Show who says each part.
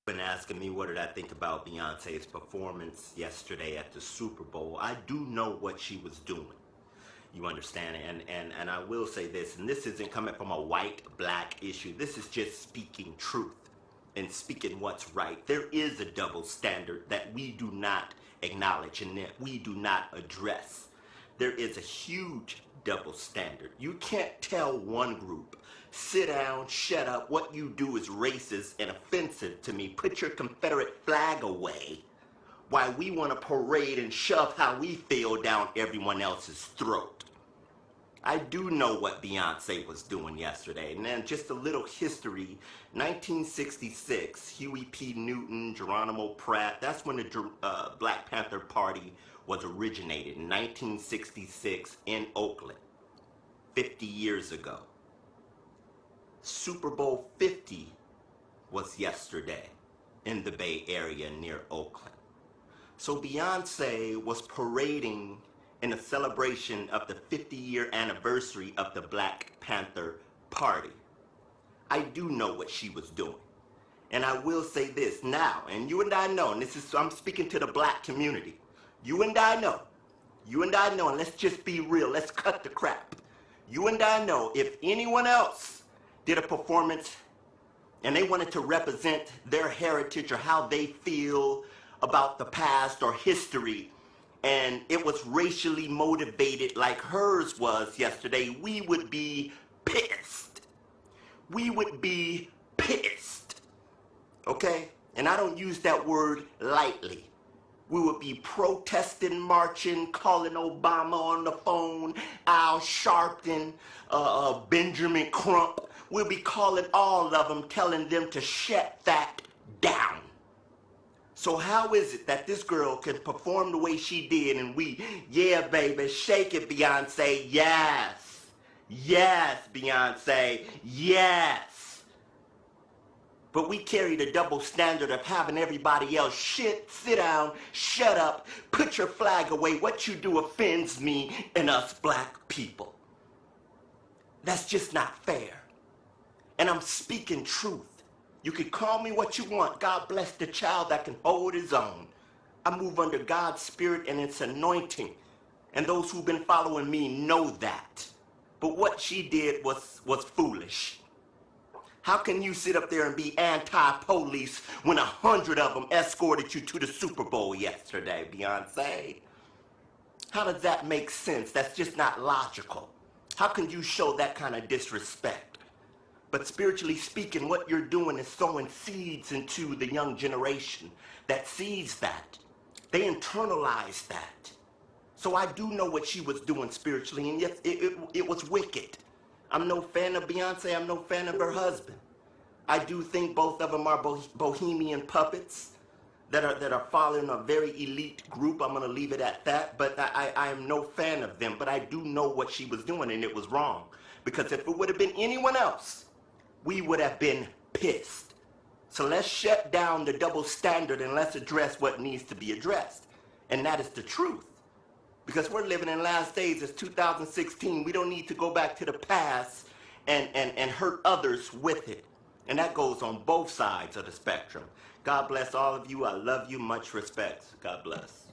Speaker 1: Been asking me what did I think about Beyonce's performance yesterday at the Super Bowl. I do know what she was doing. You understand? And I will say this, and this isn't coming from a white, black issue. This is just speaking truth and speaking what's right. There is a double standard that we do not acknowledge and that we do not address. There is a huge double standard. You can't tell one group, sit down, shut up, what you do is racist and offensive to me, put your Confederate flag away, while we want to parade and shove how we feel down everyone else's throat. I do know what Beyonce was doing yesterday. And then just a little history. 1966, Huey P. Newton, Geronimo Pratt, that's when the Black Panther Party was originated, in 1966 in Oakland, 50 years ago. Super Bowl 50 was yesterday in the Bay Area near Oakland. So Beyonce was parading in a celebration of the 50-year anniversary of the Black Panther Party. I do know what she was doing. And I will say this now, and you and I know, and I'm speaking to the black community. You and I know, and let's just be real, let's cut the crap. You and I know if anyone else did a performance and they wanted to represent their heritage or how they feel about the past or history, and it was racially motivated like hers was yesterday, we would be pissed. We would be pissed, okay? And I don't use that word lightly. We would be protesting, marching, calling Obama on the phone, Al Sharpton, Benjamin Crump. We'll be calling all of them, telling them to shut that down. So how is it that this girl can perform the way she did and we, yeah, baby, shake it, Beyonce, yes. Yes, Beyonce, yes. But we carry the double standard of having everybody else sit down, shut up, put your flag away. What you do offends me and us black people. That's just not fair. And I'm speaking truth. You can call me what you want. God bless the child that can hold his own. I move under God's spirit and its anointing. And those who've been following me know that. But what she did was foolish. How can you sit up there and be anti-police when 100 of them escorted you to the Super Bowl yesterday, Beyonce? How does that make sense? That's just not logical. How can you show that kind of disrespect? But spiritually speaking, what you're doing is sowing seeds into the young generation that sees that. They internalize that. So I do know what she was doing spiritually, and yes, it was wicked. I'm no fan of Beyonce, I'm no fan of her husband. I do think both of them are bohemian puppets that are following a very elite group. I'm gonna leave it at that, but I am no fan of them, but I do know what she was doing, and it was wrong. Because if it would have been anyone else, we would have been pissed. So let's shut down the double standard and let's address what needs to be addressed. And that is the truth. Because we're living in last days, it's 2016. We don't need to go back to the past and hurt others with it. And that goes on both sides of the spectrum. God bless all of you. I love you. Much respect. God bless.